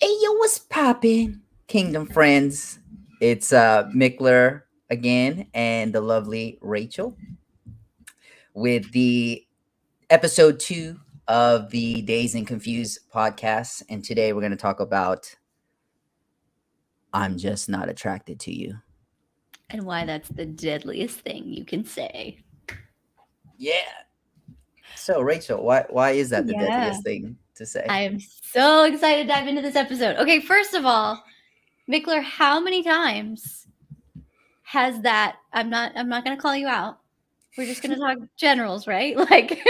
Hey, yo, what's poppin', Kingdom friends? It's Mickler again and the lovely Rachel with the episode 2 of the Dazed and Confused podcast. And today we're going to talk about I'm just not attracted to you. And why that's the deadliest thing you can say. Yeah. So, Rachel, why is that the Yeah. deadliest thing to say? I am so excited to dive into this episode. Okay, first of all, Mickler, how many times has that I'm not gonna call you out. We're just gonna talk generals, right? Like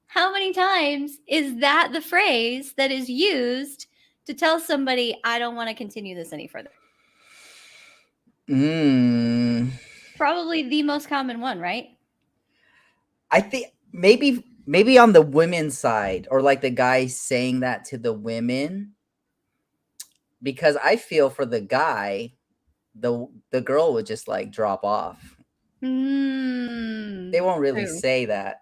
how many times is that the phrase that is used to tell somebody I don't want to continue this any further? Mm, Probably the most common one, right? I think maybe on the women's side or like the guy saying that to the women because I feel for the guy, the girl would just like drop off. They won't really True. say that.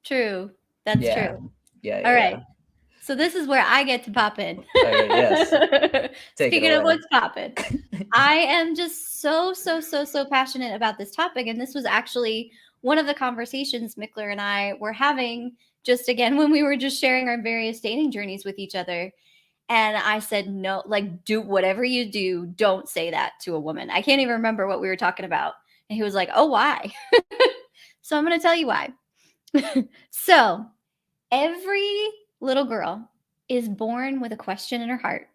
True. That's Yeah. true. Yeah, All yeah, yeah. right. So this is where I get to pop in. Okay, yes. Take it Speaking of away. what's popping, I am just so passionate about this topic. And this was actually one of the conversations Mickler and I were having just again when we were just sharing our various dating journeys with each other. And I said, no, like, do whatever you do, don't say that to a woman. I can't even remember what we were talking about. And he was like, oh, why? So I'm going to tell you why. So every little girl is born with a question in her heart.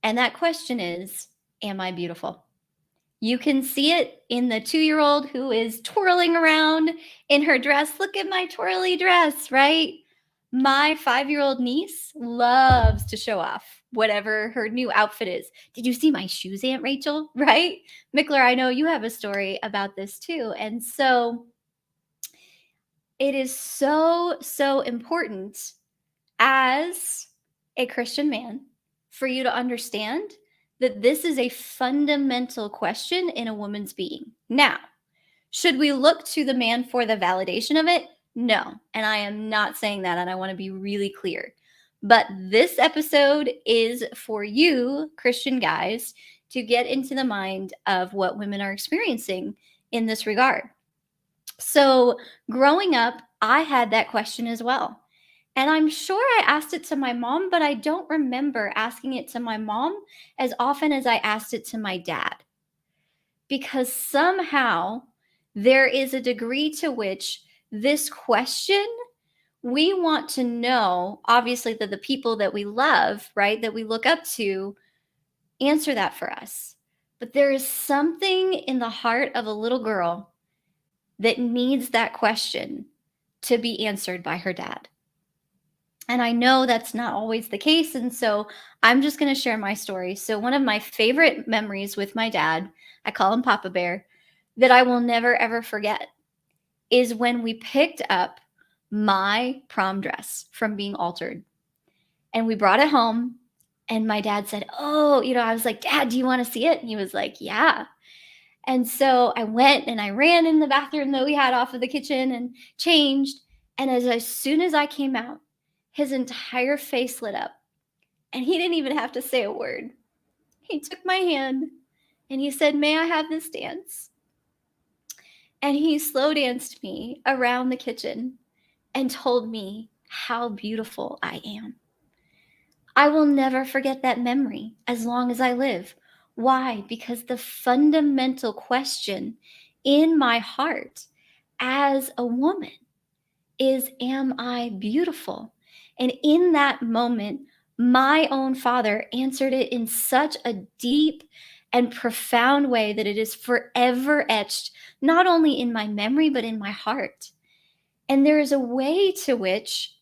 And that question is, am I beautiful? You can see it in the 2-year-old who is twirling around in her dress. Look at my twirly dress, right? My 5-year-old niece loves to show off whatever her new outfit is. Did you see my shoes, Aunt Rachel? Right? Mickler, I know you have a story about this too. And so it is so important as a Christian man for you to understand that this is a fundamental question in a woman's being. Now, should we look to the man for the validation of it? No. And I am not saying that, and I want to be really clear. But this episode is for you, Christian guys, to get into the mind of what women are experiencing in this regard. So, growing up, I had that question as well. And I'm sure I asked it to my mom, but I don't remember asking it to my mom as often as I asked it to my dad. Because somehow there is a degree to which this question, we want to know, obviously, that the people that we love, right, that we look up to, answer that for us. But there is something in the heart of a little girl that needs that question to be answered by her dad. And I know that's not always the case. And so I'm just going to share my story. So, one of my favorite memories with my dad, I call him Papa Bear, that I will never ever forget is when we picked up my prom dress from being altered and we brought it home. And my dad said, oh, I was like, Dad, do you want to see it? And he was like, yeah. And so I went and I ran in the bathroom that we had off of the kitchen and changed. And as soon as I came out, his entire face lit up. And he didn't even have to say a word. He took my hand and he said, may I have this dance? And he slow danced me around the kitchen and told me how beautiful I am. I will never forget that memory as long as I live. Why? Because the fundamental question in my heart as a woman is, am I beautiful? And in that moment, my own father answered it in such a deep and profound way that it is forever etched, not only in my memory, but in my heart. And there is a way to which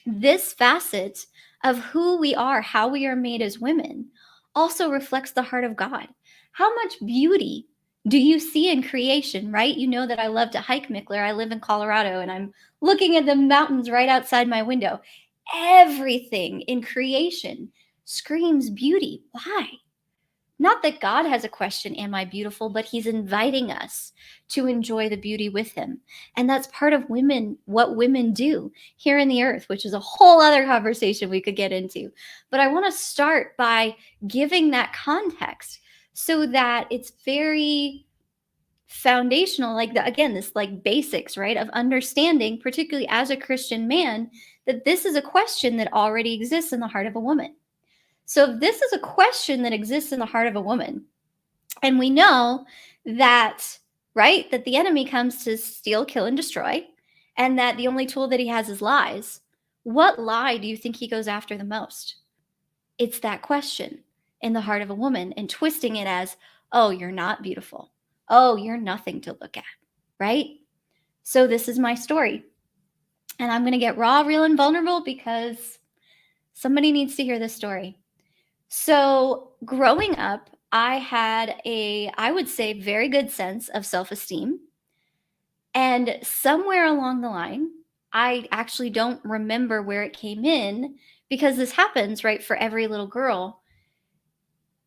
this facet of who we are, how we are made as women, also reflects the heart of God. How much beauty do you see in creation, right? You know that I love to hike, Mickler. I live in Colorado and I'm looking at the mountains right outside my window. Everything in creation screams beauty. Why? Not that God has a question, am I beautiful? But he's inviting us to enjoy the beauty with him. And that's part of women, what women do here in the earth, which is a whole other conversation we could get into. But I want to start by giving that context so that it's very foundational, like again, this like basics, right, of understanding, particularly as a Christian man, that this is a question that already exists in the heart of a woman. So this is a question that exists in the heart of a woman. And we know that, right, that the enemy comes to steal, kill, and destroy, and that the only tool that he has is lies. What lie do you think he goes after the most? It's that question in the heart of a woman and twisting it as, oh, you're not beautiful. Oh, you're nothing to look at, right? So this is my story. And I'm going to get raw, real, and vulnerable because somebody needs to hear this story. So growing up, I had I would say, very good sense of self-esteem. And somewhere along the line, I actually don't remember where it came in because this happens, right, for every little girl.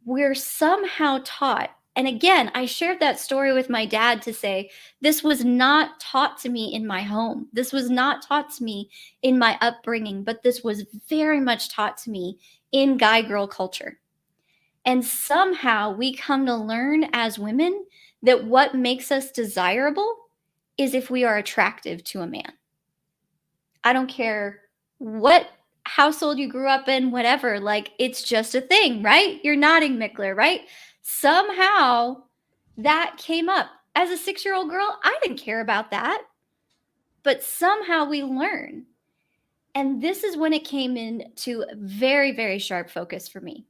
We're somehow taught, and again, I shared that story with my dad to say, this was not taught to me in my home. This was not taught to me in my upbringing, but this was very much taught to me in guy girl culture. And somehow we come to learn as women that what makes us desirable is if we are attractive to a man. I don't care what household you grew up in, whatever, like it's just a thing, right? You're nodding, Mickler, right? Somehow that came up. As a 6-year-old girl, I didn't care about that. But somehow we learn. And this is when it came into very, very sharp focus for me.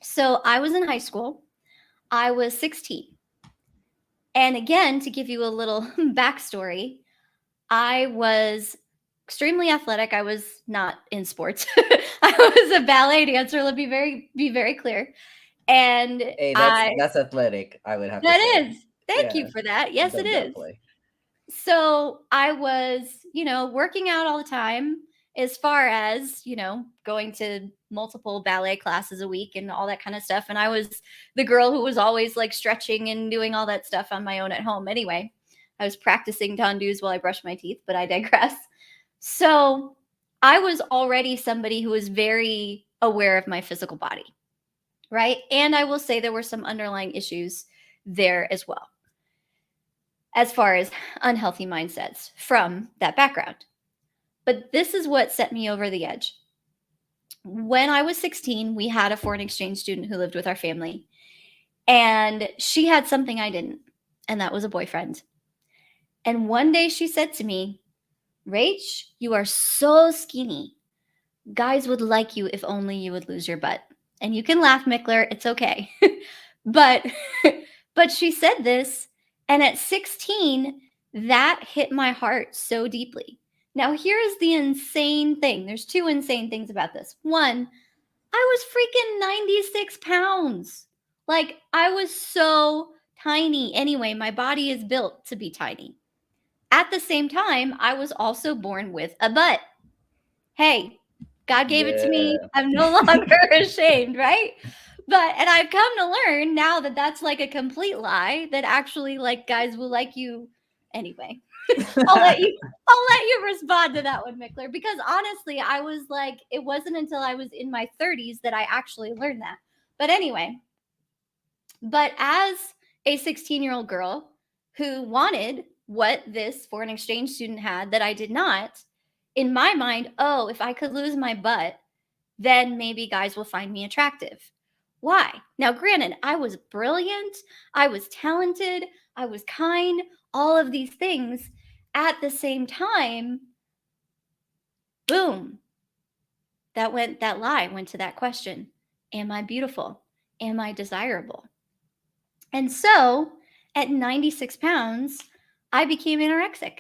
So I was in high school. I was 16. And again, to give you a little backstory, I was extremely athletic. I was not in sports. I was a ballet dancer. Let me be very clear. And Hey, that's athletic, I would have to that say. is. Thank you for that. Yes, it is. Definitely. So I was, working out all the time, as far as, going to multiple ballet classes a week and all that kind of stuff. And I was the girl who was always like stretching and doing all that stuff on my own at home. Anyway, I was practicing tondus while I brushed my teeth, but I digress. So I was already somebody who was very aware of my physical body, right? And I will say there were some underlying issues there as well, as far as unhealthy mindsets from that background. But this is what set me over the edge. When I was 16, we had a foreign exchange student who lived with our family, and she had something I didn't, and that was a boyfriend. And one day she said to me, Rach, you are so skinny. Guys would like you if only you would lose your butt. And you can laugh, Mickler, it's okay. but she said this, and at 16, that hit my heart so deeply. Now, here's the insane thing. There's two insane things about this. One, I was freaking 96 pounds. Like, I was so tiny. Anyway, my body is built to be tiny. At the same time, I was also born with a butt. Hey, God gave it to me. I'm no longer ashamed, right? And I've come to learn now that that's like a complete lie, that actually like guys will like you anyway. I'll let you respond to that one, Mickler, because honestly, I was like, it wasn't until I was in my 30s that I actually learned that. But anyway, but as a 16-year-old girl who wanted what this foreign exchange student had that I did not, in my mind, oh, if I could lose my butt, then maybe guys will find me attractive. Why? Now, granted, I was brilliant, I was talented, I was kind, all of these things. At the same time, boom, that lie went to that question. Am I beautiful? Am I desirable? And so at 96 pounds, I became anorexic.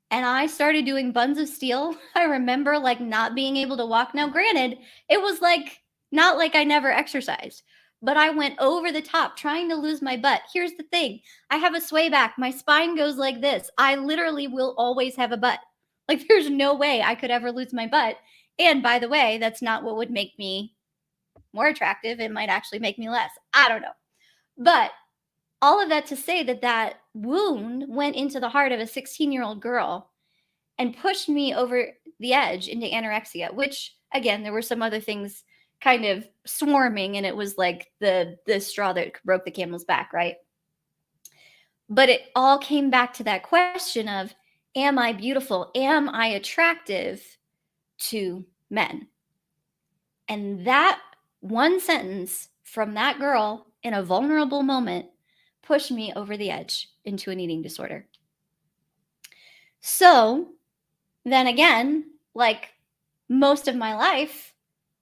And I started doing buns of steel. I remember like not being able to walk. Now, granted, it was like not like I never exercised, but I went over the top trying to lose my butt. Here's the thing. I have a sway back. My spine goes like this. I literally will always have a butt. Like there's no way I could ever lose my butt. And by the way, that's not what would make me more attractive. It might actually make me less. I don't know. But all of that to say that that wound went into the heart of a 16-year-old girl and pushed me over the edge into anorexia, which again, there were some other things kind of swarming, and it was like the straw that broke the camel's back, right? But it all came back to that question of, am I beautiful? Am I attractive to men? And that one sentence from that girl in a vulnerable moment pushed me over the edge into an eating disorder. So then again, like most of my life,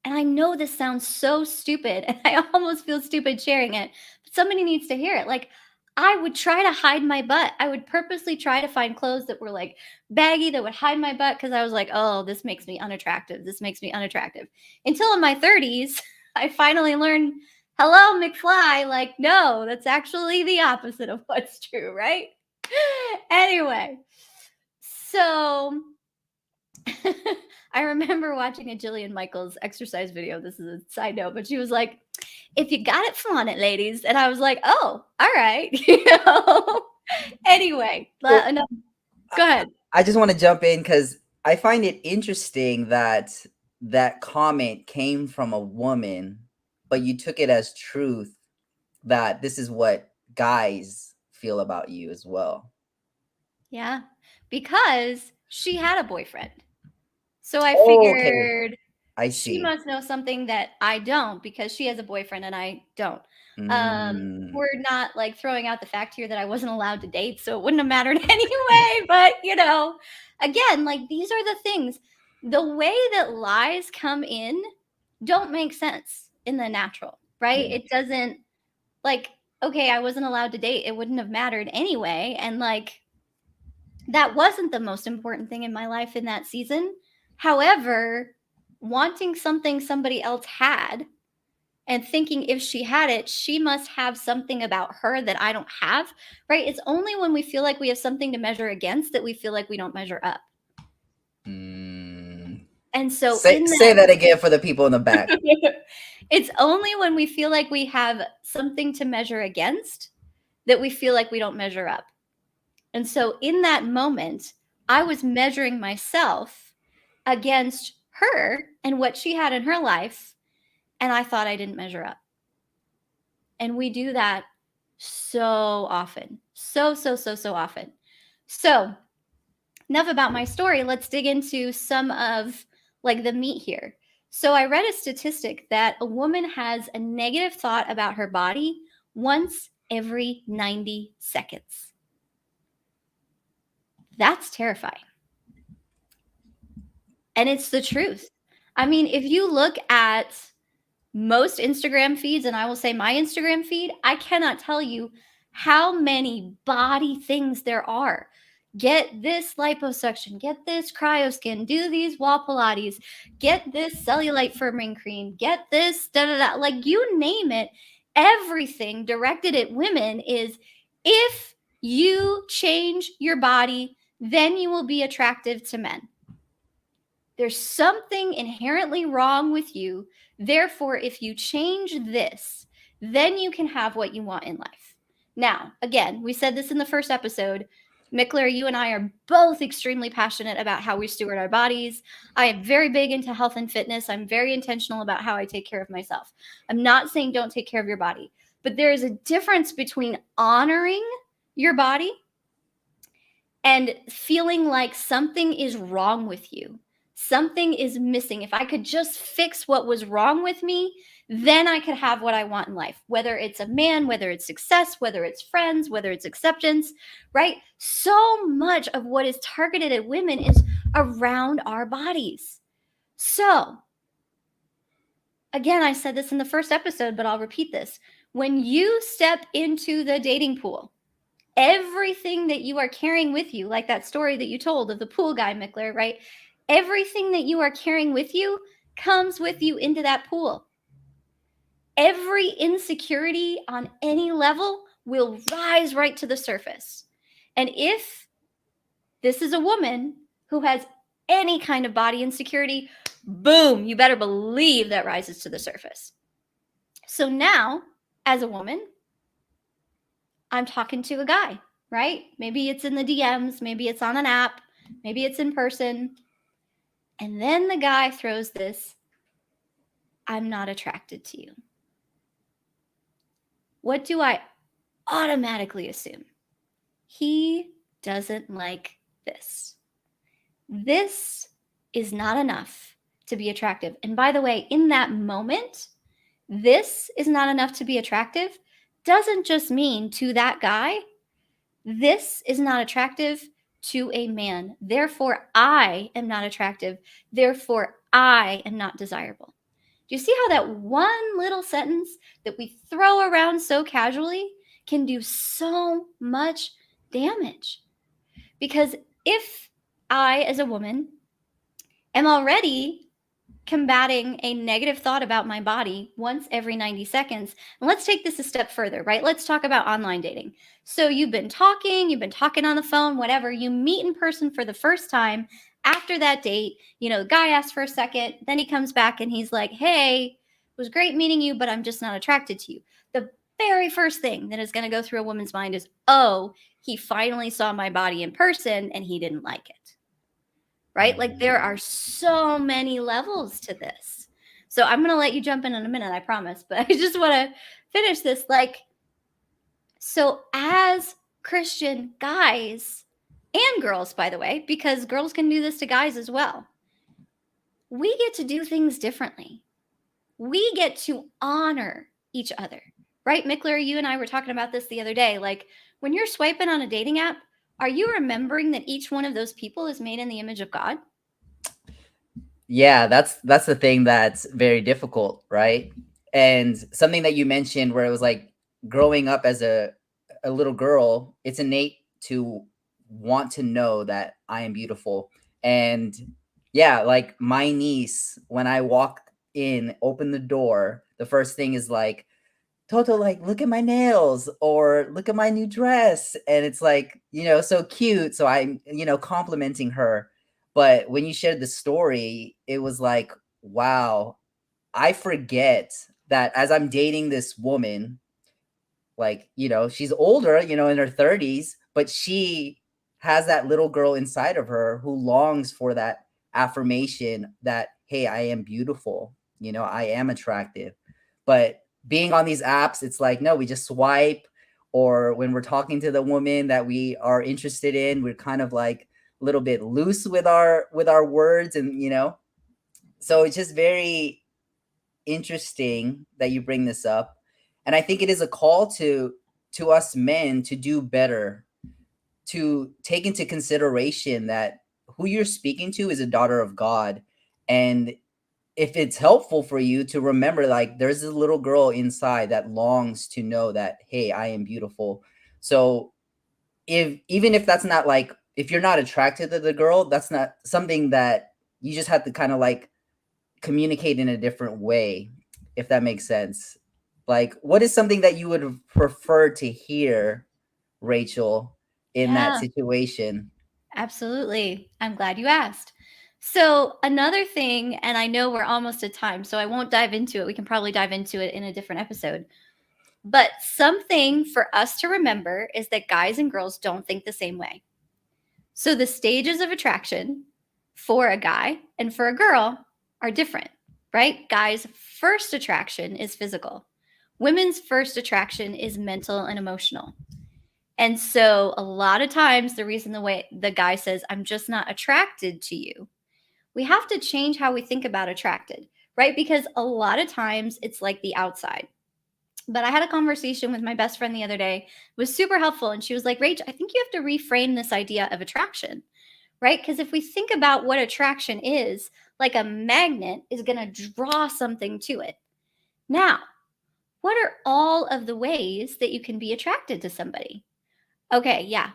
and I know this sounds so stupid and I almost feel stupid sharing it, but somebody needs to hear it. Like, I would try to hide my butt. I would purposely try to find clothes that were like baggy that would hide my butt because I was like, oh, this makes me unattractive. This makes me unattractive. Until in my 30s, I finally learned, hello, McFly. Like, no, that's actually the opposite of what's true, right? Anyway, so I remember watching a Jillian Michaels exercise video. This is a side note, but she was like, if you got it, flaunt it, ladies. And I was like, oh, all right. Anyway, Well, no, go ahead. I just want to jump in because I find it interesting that that comment came from a woman, but you took it as truth that this is what guys feel about you as well. Yeah, because she had a boyfriend. So I Oh, okay. figured I she see. must know something that I don't because she has a boyfriend and I don't. Mm, We're not like throwing out the fact here that I wasn't allowed to date, so it wouldn't have mattered anyway. But again, like these are the things. The way that lies come in don't make sense in the natural, right? yeah. It doesn't, like, okay, I wasn't allowed to date. It wouldn't have mattered anyway. And like that wasn't the most important thing in my life in that season. However, wanting something somebody else had and thinking if she had it, she must have something about her that I don't have, right? It's only when we feel like we have something to measure against that we feel like we don't measure up. Mm. And so Say in say that, that again for the people in the back. it's only when we feel like we have something to measure against that we feel like we don't measure up. And so in that moment, I was measuring myself against her and what she had in her life, and I thought I didn't measure up. And we do that so often. So, so, so, so often. So, enough about my story. Let's dig into some of like the meat here. So, I read a statistic that a woman has a negative thought about her body once every 90 seconds. That's terrifying. And it's the truth. I mean, if you look at most Instagram feeds, and I will say my Instagram feed, I cannot tell you how many body things there are. Get this liposuction, get this cryoskin, do these wall Pilates, get this cellulite firming cream, get this da da da. Like you name it, everything directed at women is if you change your body, then you will be attractive to men. There's something inherently wrong with you. Therefore, if you change this, then you can have what you want in life. Now, again, we said this in the first episode. Mickler, you and I are both extremely passionate about how we steward our bodies. I am very big into health and fitness. I'm very intentional about how I take care of myself. I'm not saying don't take care of your body, but there is a difference between honoring your body and feeling like something is wrong with you. Something is missing. If I could just fix what was wrong with me, then I could have what I want in life, whether it's a man, whether it's success, whether it's friends, whether it's acceptance, right? So much of what is targeted at women is around our bodies. So, again, I said this in the first episode, but I'll repeat this. When you step into the dating pool, everything that you are carrying with you, like that story that you told of the pool guy, Mickler, right? Everything that you are carrying with you comes with you into that pool. Every insecurity on any level will rise right to the surface. And if this is a woman who has any kind of body insecurity, boom, you better believe that rises to the surface. So now, as a woman, I'm talking to a guy, right? Maybe it's in the DMs, maybe it's on an app, maybe it's in person. And then the guy throws this, I'm not attracted to you. What do I automatically assume? He doesn't like this. This is not enough to be attractive. And by the way, in that moment, this is not enough to be attractive doesn't just mean to that guy, this is not attractive to a man. Therefore, I am not attractive. Therefore, I am not desirable. Do you see how that one little sentence that we throw around so casually can do so much damage? Because if I, as a woman, am already combating a negative thought about my body once every 90 seconds. And let's take this a step further, right? Let's talk about online dating. So you've been talking on the phone, whatever. You meet in person for the first time. After that date, the guy asks for a second, then he comes back and he's like, hey, it was great meeting you, but I'm just not attracted to you. The very first thing that is going to go through a woman's mind is, oh, he finally saw my body in person and he didn't like it. Right? Like there are so many levels to this. So I'm going to let you jump in a minute, I promise. But I just want to finish this. So as Christian guys and girls, by the way, because girls can do this to guys as well, we get to do things differently. We get to honor each other. Right, Mickler, you and I were talking about this the other day. Like when you're swiping on a dating app, are you remembering that each one of those people is made in the image of God? Yeah, that's the thing that's very difficult, right? And something that you mentioned where it was like growing up as a little girl, it's innate to want to know that I am beautiful. And yeah, like my niece, when I walk in, open the door, the first thing is like, Toto, like, look at my nails or look at my new dress. And it's like, so cute. So I'm, complimenting her. But when you shared the story, it was like, wow, I forget that as I'm dating this woman, like, she's older, in her 30s, but she has that little girl inside of her who longs for that affirmation that, hey, I am beautiful, I am attractive. But being on these apps, it's like, no, we just swipe, or when we're talking to the woman that we are interested in, we're kind of like a little bit loose with our words, and so it's just very interesting that you bring this up. And I think it is a call to us men to do better, to take into consideration that who you're speaking to is a daughter of God. And if it's helpful for you to remember, like, there's a little girl inside that longs to know that, hey, I am beautiful. So even if that's not like, if you're not attracted to the girl, that's not something that you just have to kind of like communicate in a different way, if that makes sense. Like, what is something that you would prefer to hear, Rachel, in that Yeah. situation? Absolutely. I'm glad you asked. So, another thing, and I know we're almost at time, so I won't dive into it. We can probably dive into it in a different episode. But something for us to remember is that guys and girls don't think the same way. So, the stages of attraction for a guy and for a girl are different, right? Guys' first attraction is physical, women's first attraction is mental and emotional. And so a lot of times the reason the way the guy says, I'm just not attracted to you, we have to change how we think about attracted, right? Because a lot of times it's like the outside. But I had a conversation with my best friend the other day. It was super helpful. And she was like, Rach, I think you have to reframe this idea of attraction, right? Because if we think about what attraction is, like a magnet is going to draw something to it. Now, what are all of the ways that you can be attracted to somebody? Okay, yeah.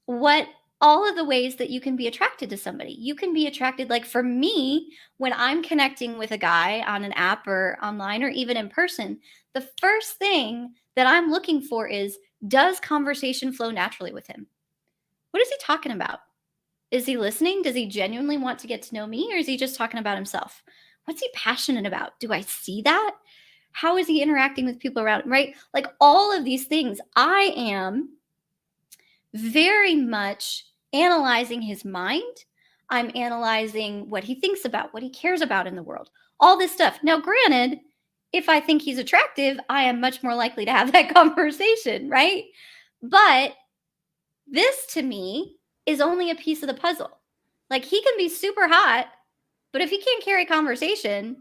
What all of the ways that you can be attracted to somebody. You can be attracted, like for me, when I'm connecting with a guy on an app or online or even in person, the first thing that I'm looking for is, does conversation flow naturally with him? What is he talking about? Is he listening? Does he genuinely want to get to know me, or is he just talking about himself? What's he passionate about? Do I see that? How is he interacting with people around him, right? Like all of these things, I am very much analyzing his mind. I'm analyzing what he thinks about, what he cares about in the world, all this stuff. Now, granted, if I think he's attractive, I am much more likely to have that conversation, right? But this to me is only a piece of the puzzle. Like he can be super hot, but if he can't carry conversation,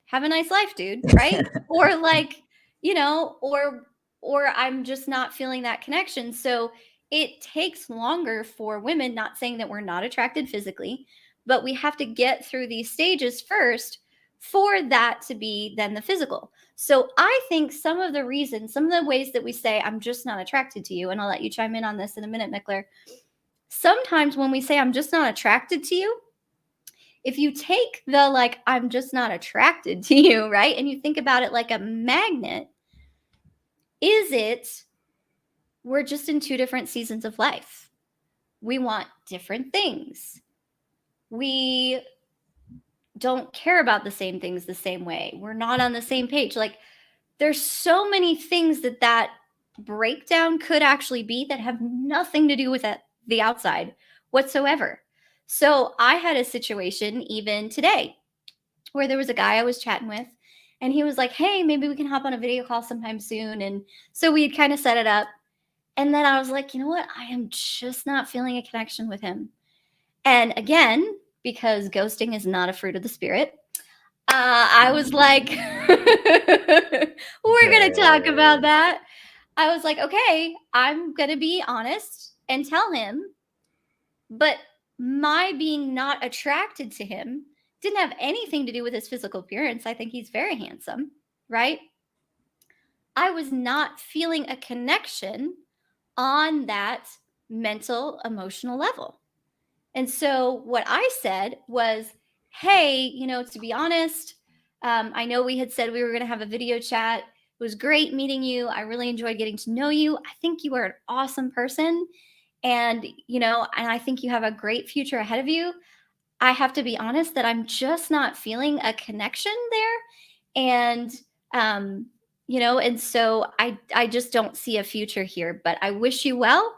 have a nice life, dude, right? Or like, you know, or I'm just not feeling that connection. So it takes longer for women, not saying that we're not attracted physically, but we have to get through these stages first for that to be then the physical. So I think some of the reasons, some of the ways that we say I'm just not attracted to you, and I'll let you chime in on this in a minute, Mickler. Sometimes when we say I'm just not attracted to you, if you take the like I'm just not attracted to you, right? And you think about it like a magnet, is it we're just in two different seasons of life. We want different things. We don't care about the same things the same way. We're not on the same page. Like there's so many things that breakdown could actually be that have nothing to do with the outside whatsoever. So I had a situation even today where there was a guy I was chatting with, and he was like, "Hey, maybe we can hop on a video call sometime soon." And so we had kind of set it up. And then I was like, "You know what? I am just not feeling a connection with him." And again, because ghosting is not a fruit of the spirit, I was like, "We're going to talk about Dang. that." I was like, "Okay, I'm going to be honest and tell him, but my being not attracted to him didn't have anything to do with his physical appearance. I think he's very handsome, right? I was not feeling a connection on that mental, emotional level. And so what I said was, hey, to be honest, I know we had said we were going to have a video chat. It was great meeting you. I really enjoyed getting to know you. I think you are an awesome person. And I think you have a great future ahead of you. I have to be honest that I'm just not feeling a connection there. And, and so I just don't see a future here, but I wish you well.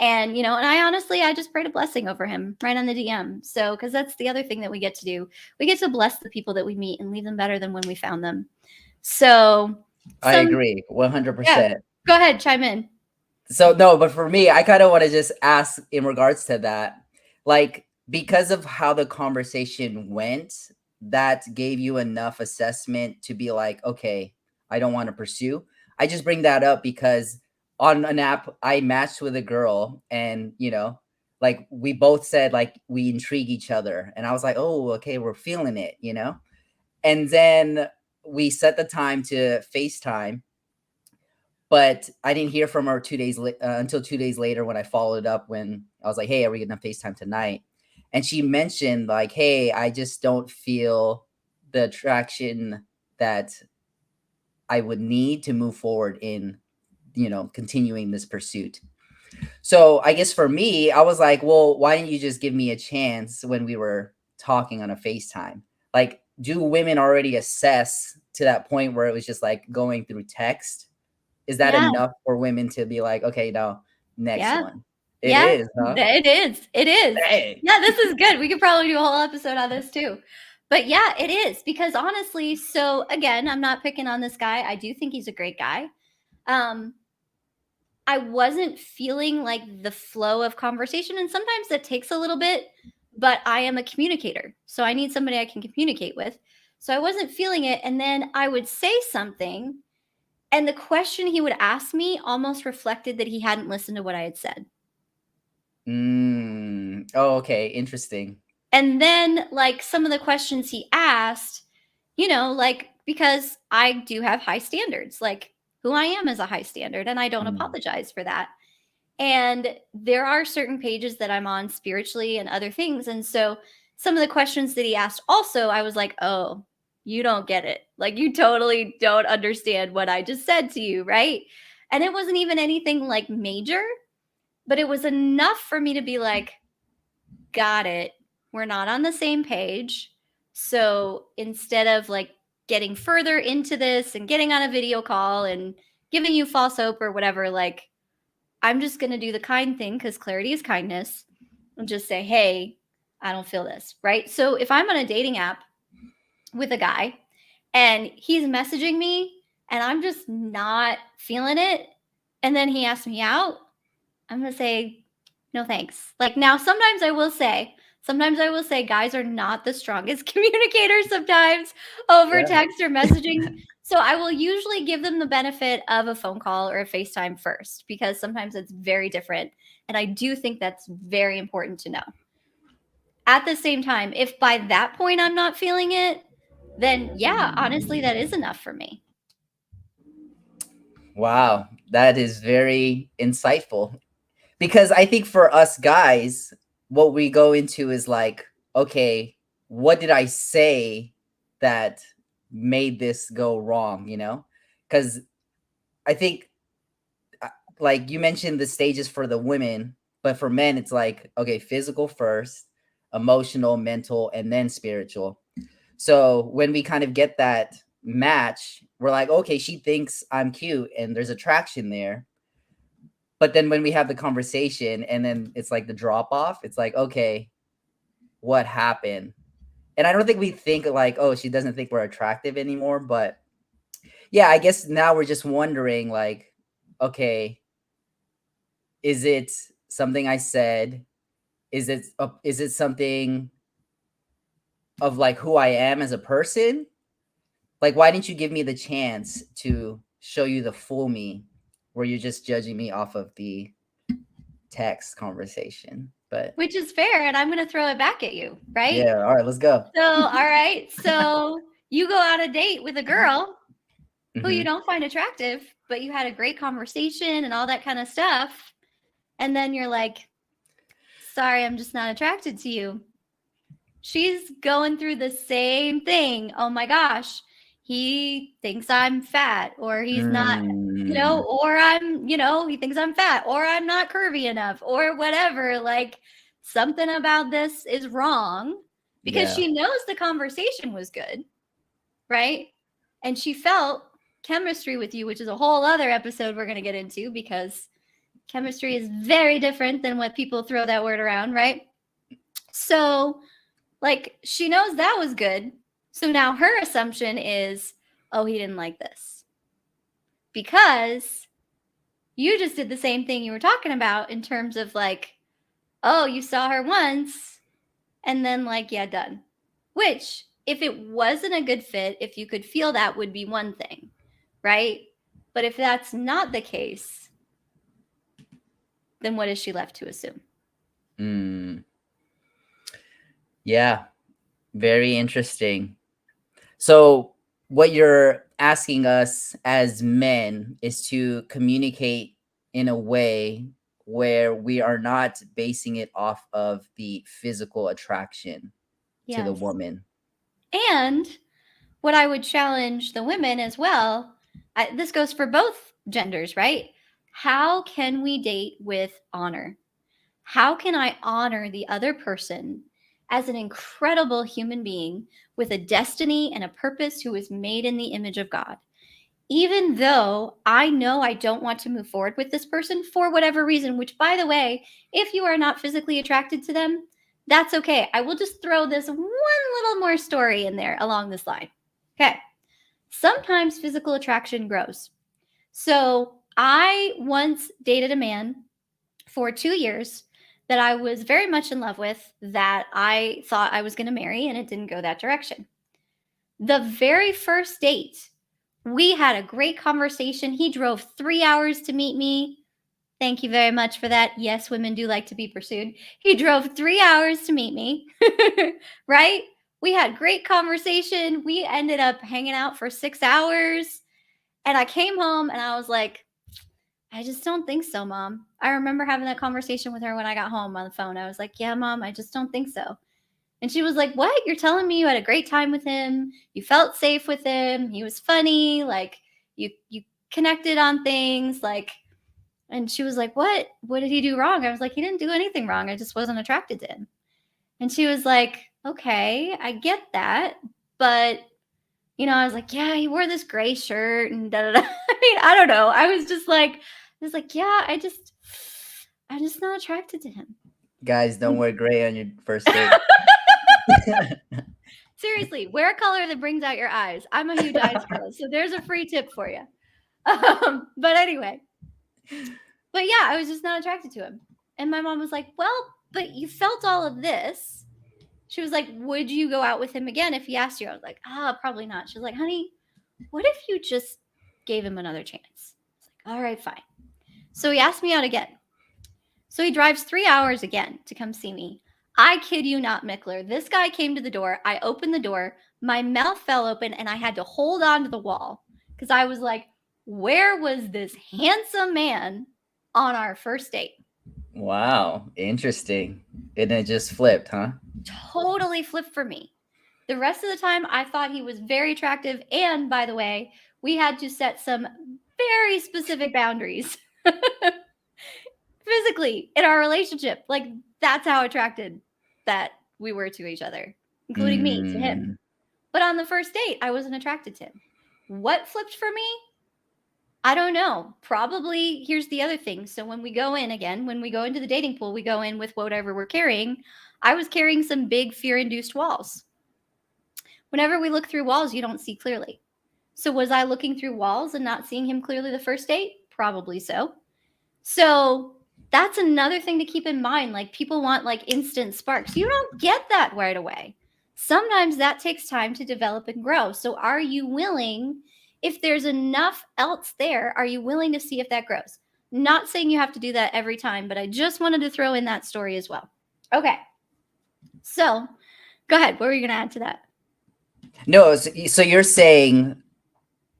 And I honestly, I just prayed a blessing over him right on the DM. So, cause that's the other thing that we get to do. We get to bless the people that we meet and leave them better than when we found them. So I some, agree yeah, 100%. go ahead, chime in. So no, but for me, I kind of want to just ask in regards to that, like because of how the conversation went, that gave you enough assessment to be like, okay, I don't want to pursue. I just bring that up because on an app I matched with a girl, and like we both said like we intrigue each other, and I was like, oh, okay, we're feeling it. And then we set the time to FaceTime, but I didn't hear from her until 2 days later when I followed up, when I was like, "Hey, are we gonna FaceTime tonight?" And she mentioned like, "Hey, I just don't feel the attraction that I would need to move forward in, continuing this pursuit." So I guess for me, I was like, "Well, why didn't you just give me a chance when we were talking on a FaceTime?" Like, do women already assess to that point where it was just like going through text? Is that Yeah. enough for women to be like, "Okay, now next Yeah. one"? It Yeah, is, huh? it is. It is. Dang. Yeah, this is good. We could probably do a whole episode on this too. But yeah, it is because honestly, so again, I'm not picking on this guy. I do think he's a great guy. Um, I wasn't feeling like the flow of conversation, and sometimes that takes a little bit, but I am a communicator. So I need somebody I can communicate with. So I wasn't feeling it, and then I would say something, and the question he would ask me almost reflected that he hadn't listened to what I had said. Oh, okay, interesting. And then, like, some of the questions he asked, like, because I do have high standards, like, who I am is a high standard, and I don't Mm. apologize for that. And there are certain pages that I'm on spiritually and other things. And so some of the questions that he asked also, I was like, oh, you don't get it. Like, you totally don't understand what I just said to you. Right. And it wasn't even anything like major, but it was enough for me to be like, got it. We're not on the same page. So instead of like getting further into this and getting on a video call and giving you false hope or whatever, like, I'm just going to do the kind thing because clarity is kindness and just say, hey, I don't feel this, right? So if I'm on a dating app with a guy and he's messaging me and I'm just not feeling it, and then he asks me out, I'm going to say, no thanks. Like, now sometimes I will say guys are not the strongest communicators sometimes over Yeah. text or messaging. So I will usually give them the benefit of a phone call or a FaceTime first because sometimes it's very different. And I do think that's very important to know. At the same time, if by that point I'm not feeling it, then yeah, honestly, that is enough for me. Wow, that is very insightful. Because I think for us guys, what we go into is like, okay, what did I say that made this go wrong, you know? Because I think, like you mentioned, the stages for the women, but for men, it's like, okay, physical first, emotional, mental, and then spiritual. So when we kind of get that match, we're like, okay, she thinks I'm cute and there's attraction there. But then when we have the conversation and then it's like the drop off, it's like, okay, what happened? And I don't think we think like, oh, she doesn't think we're attractive anymore. But yeah, I guess now we're just wondering like, okay, is it something I said? Is it something of like who I am as a person? Like, why didn't you give me the chance to show you the full me, where you're just judging me off of the text conversation? But Which is fair, and I'm going to throw it back at you, right? yeah, all right, let's go. So, all right. So, you go on a date with a girl who you Hmm. don't find attractive, but you had a great conversation and all that kind of stuff. And then you're like, sorry, I'm just not attracted to you. She's going through the same thing. Oh my gosh, he thinks I'm fat, or he's not, Mm, or he thinks I'm fat, or I'm not curvy enough, or whatever. Like, something about this is wrong because yeah. she knows the conversation was good, right? And she felt chemistry with you, which is a whole other episode we're going to get into because chemistry is very different than what people throw that word around, right? So, like, she knows that was good. So now her assumption is, oh, he didn't like this because you just did the same thing you were talking about in terms of like, oh, you saw her once and then, like, yeah, done. Which, if it wasn't a good fit, if you could feel that, would be one thing, right? But if that's not the case, then what is she left to assume? Mm, yeah, very interesting. So, what you're asking us as men is to communicate in a way where we are not basing it off of the physical attraction to the Yes. woman. And what I would challenge the women as well, this goes for both genders, right? How can we date with honor? How can I honor the other person as an incredible human being with a destiny and a purpose who is made in the image of God? Even though I know I don't want to move forward with this person for whatever reason, which, by the way, if you are not physically attracted to them, that's okay. I will just throw this one little more story in there along this line. Okay. Sometimes physical attraction grows. So I once dated a man for 2 years that I was very much in love with, that I thought I was going to marry, and it didn't go that direction. The very first date, we had a great conversation. He drove 3 hours to meet me. Thank you very much for that. Yes, women do like to be pursued. He drove 3 hours to meet me, right? We had great conversation. We ended up hanging out for 6 hours. And I came home and I was like, I just don't think so, Mom. I remember having that conversation with her when I got home on the phone. I was like, yeah, Mom, I just don't think so. And she was like, what? You're telling me you had a great time with him. You felt safe with him. He was funny. Like, you connected on things. Like, and she was like, what did he do wrong? I was like, he didn't do anything wrong. I just wasn't attracted to him. And she was like, okay, I get that. But, I was like, yeah, he wore this gray shirt and da da da. I mean, I don't know. I was like, yeah, I'm just not attracted to him. Guys, don't wear gray on your first date. Seriously, wear a color that brings out your eyes. I'm a huge eyes girl, so there's a free tip for you. But anyway, but yeah, I was just not attracted to him. And my mom was like, well, but you felt all of this. She was like, would you go out with him again if he asked you? I was like, probably not. She was like, honey, what if you just gave him another chance? I was like, all right, fine. So he asked me out again. So he drives 3 hours again to come see me. I kid you not, Mickler. This guy came to the door. I opened the door. My mouth fell open and I had to hold on to the wall because I was like, where was this handsome man on our first date? Wow, interesting. And it just flipped, huh? Totally flipped for me. The rest of the time, I thought he was very attractive. And by the way, we had to set some very specific boundaries physically in our relationship. Like, that's how attracted that we were to each other, including me to him. Mm, But on the first date, I wasn't attracted to him. What flipped for me? I don't know. Probably, here's the other thing. So when we go in again, when we go into the dating pool, we go in with whatever we're carrying. I was carrying some big fear induced walls. Whenever we look through walls, you don't see clearly. So was I looking through walls and not seeing him clearly the first date? Probably so. So that's another thing to keep in mind. Like, people want like instant sparks. You don't get that right away. Sometimes that takes time to develop and grow. So are you willing, if there's enough else there, are you willing to see if that grows? Not saying you have to do that every time, but I just wanted to throw in that story as well. Okay. So go ahead. What were you going to add to that? no, so you're saying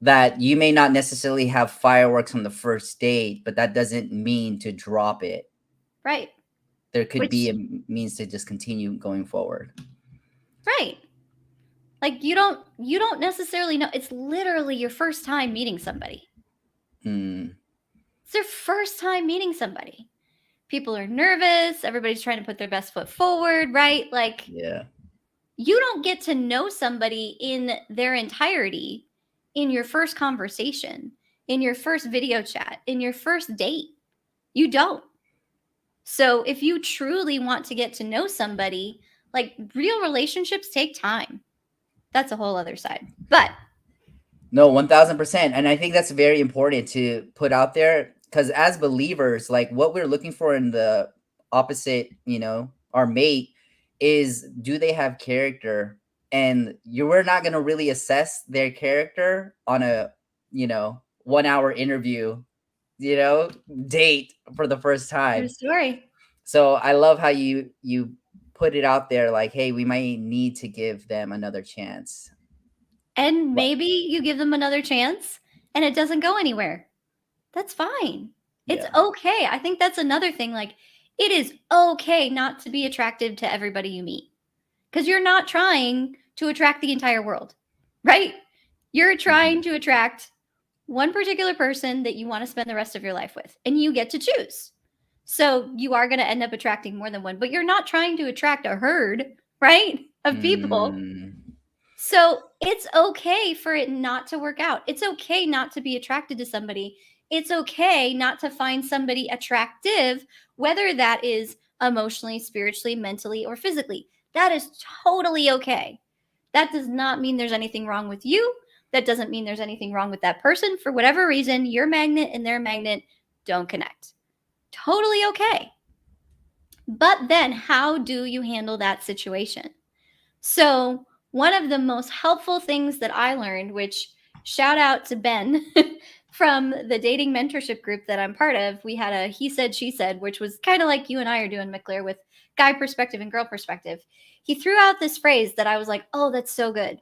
that you may not necessarily have fireworks on the first date, but that doesn't mean to drop it. Right. There could Which, be a means to just continue going forward. right. Like, you don't necessarily know. It's literally your first time meeting somebody. Mm, It's their first time meeting somebody. People are nervous. Everybody's trying to put their best foot forward, right? Like, yeah. you don't get to know somebody in their entirety in your first conversation, in your first video chat, in your first date. You don't. So if you truly want to get to know somebody, like, real relationships take time. That's a whole other side. But No, 1000%. And I think that's very important to put out there because as believers, like what we're looking for in the opposite, our mate is, do they have character? And we're not going to really assess their character on a, 1 hour interview, date for the first true time. story. So I love how you put it out there like, hey, we might need to give them another chance. And maybe you give them another chance and it doesn't go anywhere. That's fine. It's Yeah. okay. I think that's another thing. Like, it is okay not to be attractive to everybody you meet because you're not trying to attract the entire world, right? You're trying to attract one particular person that you want to spend the rest of your life with, and you get to choose. So you are going to end up attracting more than one, but you're not trying to attract a herd, right, of people. Mm, So it's okay for it not to work out. It's okay not to be attracted to somebody. It's okay not to find somebody attractive, whether that is emotionally, spiritually, mentally, or physically. That is totally okay. That does not mean there's anything wrong with you. That doesn't mean there's anything wrong with that person. For whatever reason, your magnet and their magnet don't connect. Totally okay. But then, how do you handle that situation? So, one of the most helpful things that I learned, which shout out to Ben from the dating mentorship group that I'm part of, we had a he said, she said, which was kind of like you and I are doing, Mickler, with guy perspective and girl perspective. He threw out this phrase that I was like, oh, that's so good.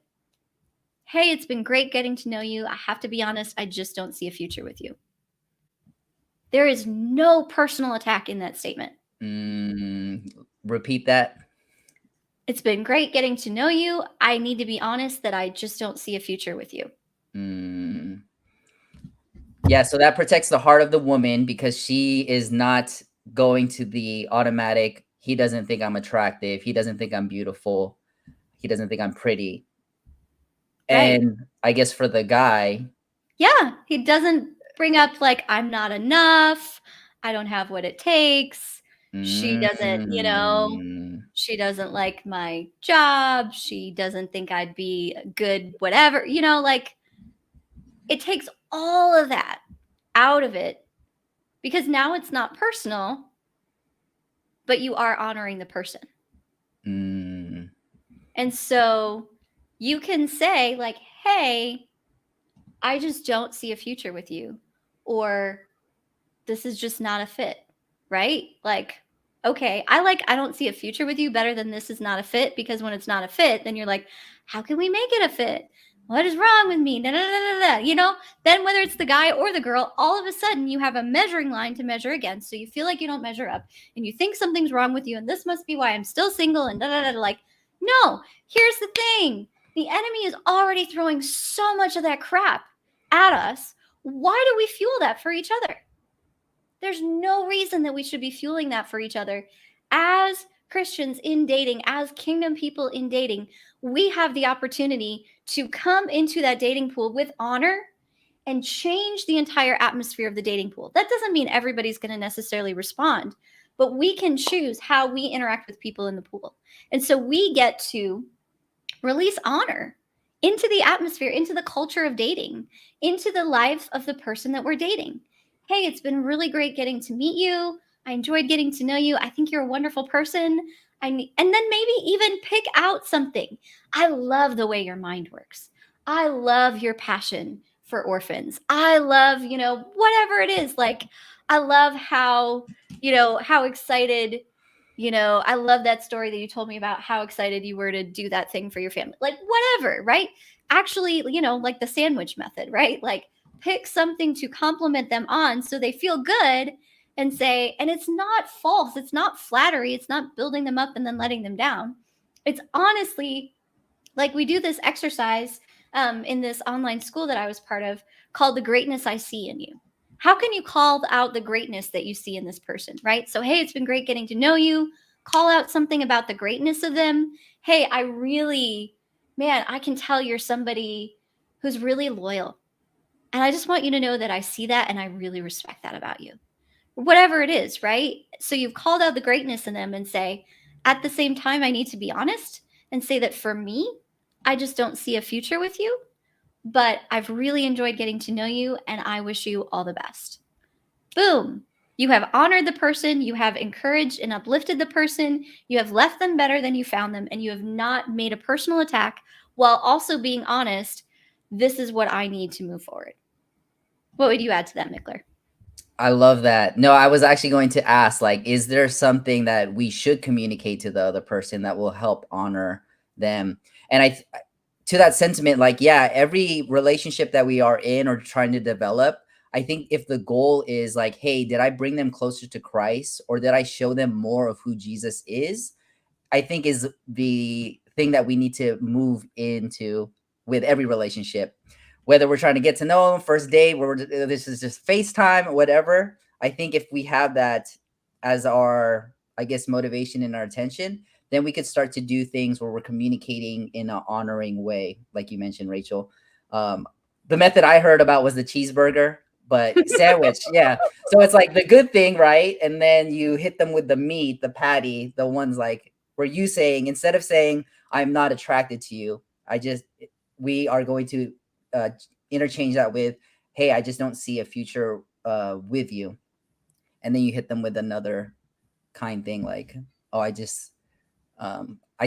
Hey, it's been great getting to know you. I have to be honest, I just don't see a future with you. There is no personal attack in that statement. repeat that. It's been great getting to know you. I need to be honest that I just don't see a future with you. Yeah, so that protects the heart of the woman because she is not going to the automatic, he doesn't think I'm attractive, he doesn't think I'm beautiful, he doesn't think I'm pretty. Right. And I guess for the guy, Yeah, he doesn't bring up like I'm not enough. I don't have what it takes. She doesn't, mm, she doesn't like my job. She doesn't think I'd be a good whatever. Like it takes all of that out of it because now it's not personal, but you are honoring the person. mm, And so you can say like, "Hey, I just don't see a future with you." Or this is just not a fit, right? Like, okay, I don't see a future with you better than this is not a fit because when it's not a fit, then you're like, how can we make it a fit? What is wrong with me? Da, da, da, da, da. Then whether it's the guy or the girl, all of a sudden you have a measuring line to measure against. So you feel like you don't measure up and you think something's wrong with you and this must be why I'm still single and da da da. Like, no, here's the thing. The enemy is already throwing so much of that crap at us. Why do we fuel that for each other? There's no reason that we should be fueling that for each other. As Christians in dating, as kingdom people in dating, we have the opportunity to come into that dating pool with honor and change the entire atmosphere of the dating pool. That doesn't mean everybody's going to necessarily respond, but we can choose how we interact with people in the pool. And so we get to release honor into the atmosphere, into the culture of dating, into the life of the person that we're dating. Hey, it's been really great getting to meet you. I enjoyed getting to know you. I think you're a wonderful person. And then maybe even pick out something. I love the way your mind works. I love your passion for orphans. I love, whatever it is. Like, I love how excited I love that story that you told me about how excited you were to do that thing for your family. Like, whatever, right? Actually, like the sandwich method, right? Like, pick something to compliment them on so they feel good and say, and it's not false, it's not flattery, it's not building them up and then letting them down. It's honestly like we do this exercise in this online school that I was part of called The Greatness I See in You. How can you call out the greatness that you see in this person, right? So, hey, it's been great getting to know you. Call out something about the greatness of them. Hey, man, I can tell you're somebody who's really loyal. And I just want you to know that I see that and I really respect that about you. Whatever it is, right? So you've called out the greatness in them and say, at the same time, I need to be honest and say that for me, I just don't see a future with you, but I've really enjoyed getting to know you and I wish you all the best. Boom. You have honored the person, you have encouraged and uplifted the person, you have left them better than you found them, and you have not made a personal attack while also being honest. This is what I need to move forward. What would you add to that, Mickler? I love that. No, I was actually going to ask, like, is there something that we should communicate to the other person that will help honor them? And to that sentiment, like, yeah, every relationship that we are in or trying to develop, I think if the goal is like, hey, did I bring them closer to Christ or did I show them more of who Jesus is? I think is the thing that we need to move into with every relationship. Whether we're trying to get to know them, first date, where this is just FaceTime or whatever. I think if we have that as our, I guess, motivation and our attention, then we could start to do things where we're communicating in an honoring way, like you mentioned, Rachel. The method I heard about was the cheeseburger, but sandwich, yeah. So it's like the good thing, right? And then you hit them with the meat, the patty, the ones like where you saying, instead of saying, I'm not attracted to you, we are going to uh, interchange that with, hey, I just don't see a future with you. And then you hit them with another kind thing like, oh, I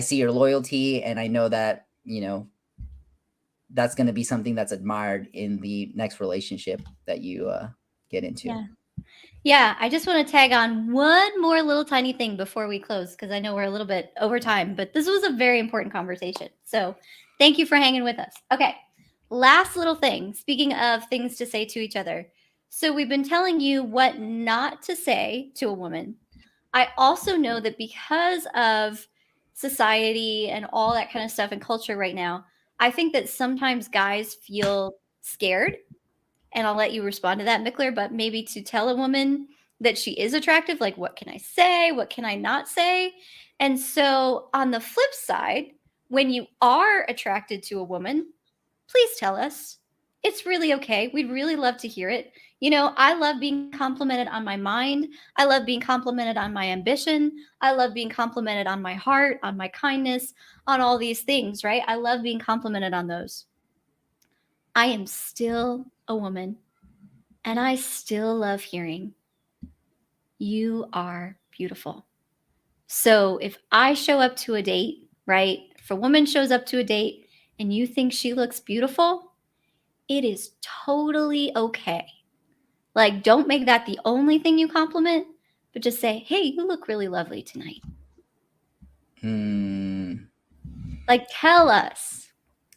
see your loyalty and I know that, that's going to be something that's admired in the next relationship that you get into. Yeah. Yeah, I just want to tag on one more little tiny thing before we close because I know we're a little bit over time, but this was a very important conversation. So thank you for hanging with us. Okay, last little thing. Speaking of things to say to each other. So we've been telling you what not to say to a woman. I also know that because of society and all that kind of stuff and culture right now, I think that sometimes guys feel scared, and I'll let you respond to that, Mickler, but maybe to tell a woman that she is attractive, like, what can I say? What can I not say? And so, on the flip side, when you are attracted to a woman, please tell us. It's really okay. We'd really love to hear it. I love being complimented on my mind. I love being complimented on my ambition. I love being complimented on my heart, on my kindness, on all these things, right? I love being complimented on those. I am still a woman, and I still love hearing, you are beautiful. So if I show up to a date, right? If a woman shows up to a date and you think she looks beautiful, it is totally okay. Like, don't make that the only thing you compliment, but just say, hey, you look really lovely tonight. Mm, Like, tell us.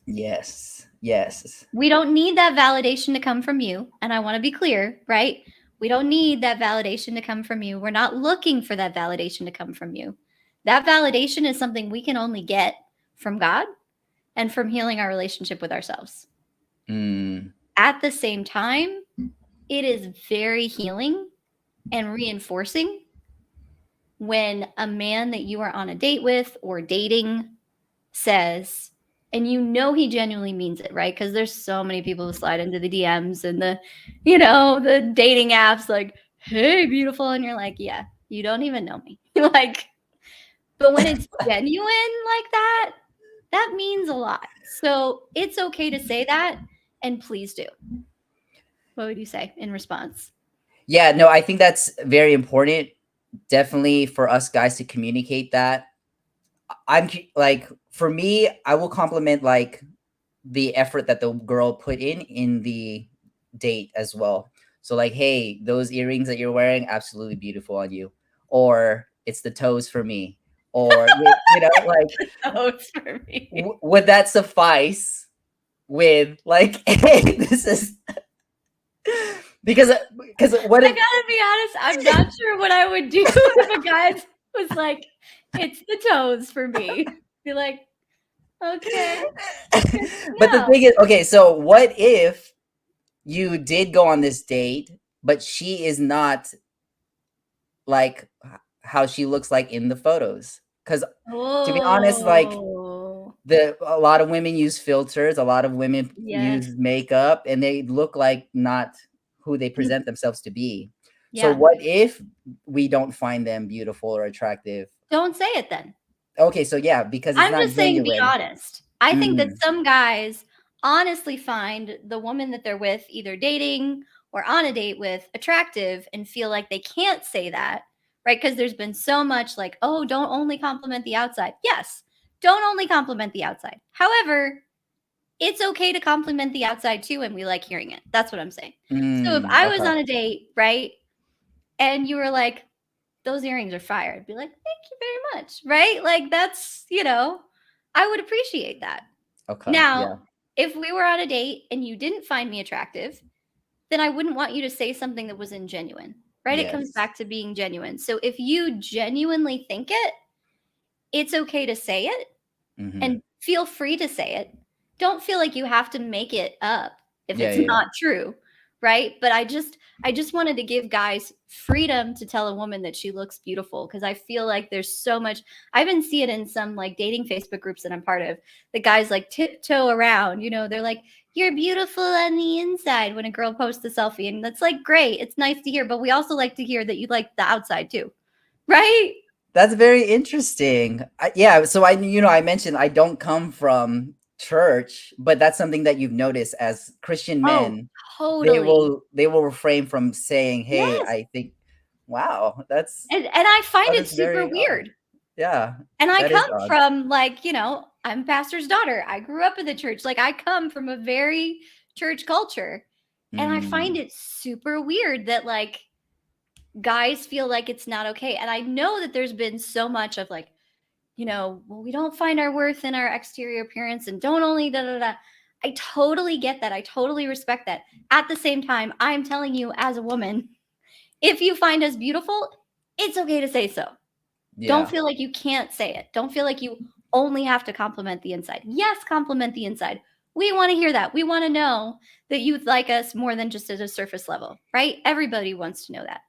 yes. Yes. We don't need that validation to come from you. And I want to be clear, right? We don't need that validation to come from you. We're not looking for that validation to come from you. That validation is something we can only get from God and from healing our relationship with ourselves. Mm, At the same time, it is very healing and reinforcing when a man that you are on a date with or dating says, and he genuinely means it, right? Because there's so many people who slide into the DMs and the dating apps like, hey, beautiful. And you're like, yeah, you don't even know me. Like, but when it's genuine like that, that means a lot. So it's okay to say that. And please do. What would you say in response? yeah, no, I think that's very important. Definitely for us guys to communicate that. Like, for me, I will compliment like the effort that the girl put in the date as well. So like, hey, those earrings that you're wearing, absolutely beautiful on you. Or it's the toes for me. Or like, Oh, it's for me. would that suffice with like, hey, this is because what I if gotta be honest, I'm not sure what I would do if a guy was like, it's the toes for me. Be like, okay, good but to the know. thing is, okay, so what if you did go on this date, but she is not like how she looks like in the photos? Because to be honest, like Oh, a lot of women use filters, a lot of women yes. use makeup, and they look like not who they present themselves to be. So Yeah. what if we don't find them beautiful or attractive? Don't say it then. Okay, so yeah, because it's I'm not just saying be genuine. honest. I think that Mm, some guys honestly find the woman that they're with, either dating or on a date with, attractive and feel like they can't say that, right? Because there's been so much like, oh, don't only compliment the outside. Yes, don't only compliment the outside. However, it's okay to compliment the outside too, and we like hearing it. That's what I'm saying. So if I was okay. on a date, right, and you were like, those earrings are fire, I'd be like, thank you very much, right? Like, I would appreciate that. Okay. Now, Yeah. if we were on a date and you didn't find me attractive, then I wouldn't want you to say something that was ingenuine, right? It comes Yes. back to being genuine. So if you genuinely think it, it's okay to say it Mhm. and feel free to say it. Don't feel like you have to make it up if Yeah, it's yeah, yeah. not true, right? But I just wanted to give guys freedom to tell a woman that she looks beautiful because I feel like there's so much. I even see it in some like dating Facebook groups that I'm part of. The guys like tiptoe around, they're like, "You're beautiful on the inside" when a girl posts a selfie, and that's like great. It's nice to hear, but we also like to hear that you like the outside too, right? That's very interesting. Yeah, so I mentioned I don't come from church, but that's something that you've noticed as Christian Oh, men, they totally. will refrain from saying, "Hey, Yes. I think wow, And I find that it is super very odd." weird. Yeah, And I that is come odd. from like, I'm pastor's daughter. I grew up in the church. Like I come from a very church culture. And I find Mm, it super weird that like guys feel like it's not okay. And I know that there's been so much of like, well, we don't find our worth in our exterior appearance and don't only da da da. I totally get that. I totally respect that. At the same time, I'm telling you as a woman, if you find us beautiful, it's okay to say so. Don't yeah. feel like you can't say it. Don't feel like you only have to compliment the inside. Yes, compliment the inside. We want to hear that. We want to know that you like us more than just at a surface level, right? Everybody wants to know that.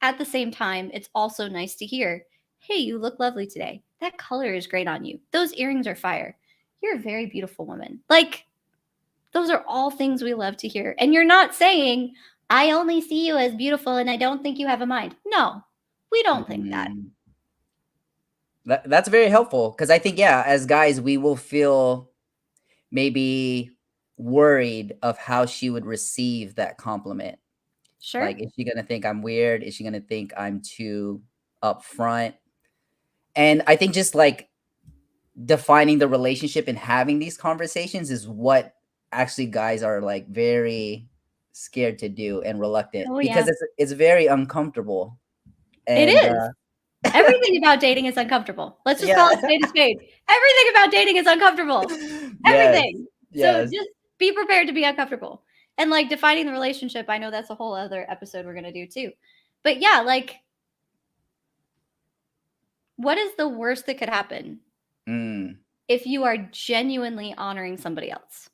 At the same time, it's also nice to hear, hey, you look lovely today. That color is great on you. Those earrings are fire. You're a very beautiful woman. Like, Those are all things we love to hear. And you're not saying, I only see you as beautiful and I don't think you have a mind. No, we don't think that. Mm. That's very helpful because I think, yeah, as guys, we will feel maybe worried of how she would receive that compliment. Sure. Like, is she gonna think I'm weird? Is she gonna think I'm too upfront? And I think just like defining the relationship and having these conversations is what actually guys are like very scared to do and reluctant Oh, because yeah. it's very uncomfortable. It And is. Everything about dating is uncomfortable. Let's just call yeah. it spade a spade. Everything about dating is uncomfortable. Yes. Everything. So Yes. just be prepared to be uncomfortable. And like defining the relationship, I know that's a whole other episode we're going to do too. But yeah, like what is the worst that could happen Mm. if you are genuinely honoring somebody else?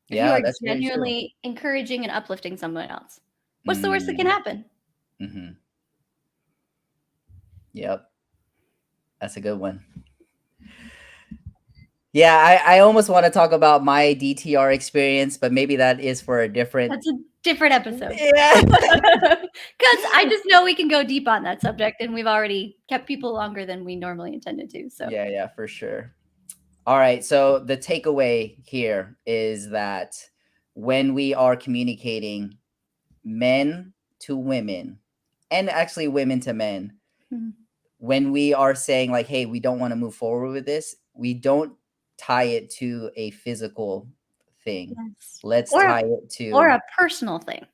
If you Yeah, are that's very true. genuinely encouraging and uplifting someone else, what's the worst that can Mm. happen? Mhm. Yep. That's a good one. Yeah, I almost want to talk about my DTR experience, but maybe that is for a different. That's a different episode. Yeah. Because I just know we can go deep on that subject, and we've already kept people longer than we normally intended to. So, Yeah, yeah, for sure. All right. So the takeaway here is that when we are communicating men to women, and actually women to men, Mhm. when we are saying like, hey, we don't want to move forward with this, we don't tie it to a physical thing. Yes. Let's Or tie it or to a personal thing.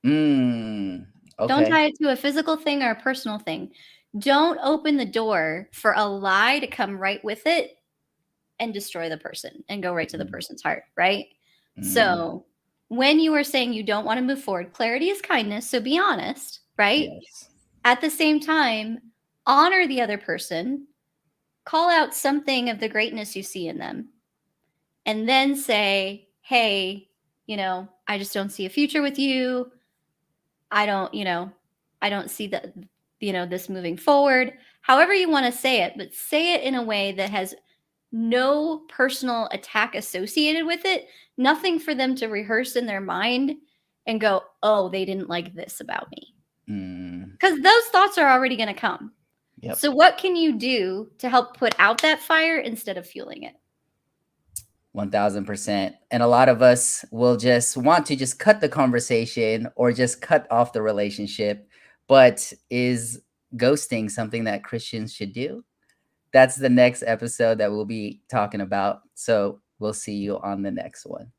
mm, Don't okay. tie it to a physical thing or a personal thing. Don't open the door for a lie to come right with it and destroy the person and go right to the Mm, person's heart, right? mm, So, when you are saying you don't want to move forward, clarity is kindness. So be honest, right? yes. At the same time, honor the other person, call out something of the greatness you see in them, and then say, hey, I just don't see a future with you. I don't, I don't see that, this moving forward. However, you want to say it, but say it in a way that has no personal attack associated with it, nothing for them to rehearse in their mind and go, oh, they didn't like this about me. Mm, Because those thoughts are already going to come. yep. So, what can you do to help put out that fire instead of fueling it? 1000%. And a lot of us will just want to just cut the conversation or just cut off the relationship. But is ghosting something that Christians should do? That's the next episode that we'll be talking about. So we'll see you on the next one.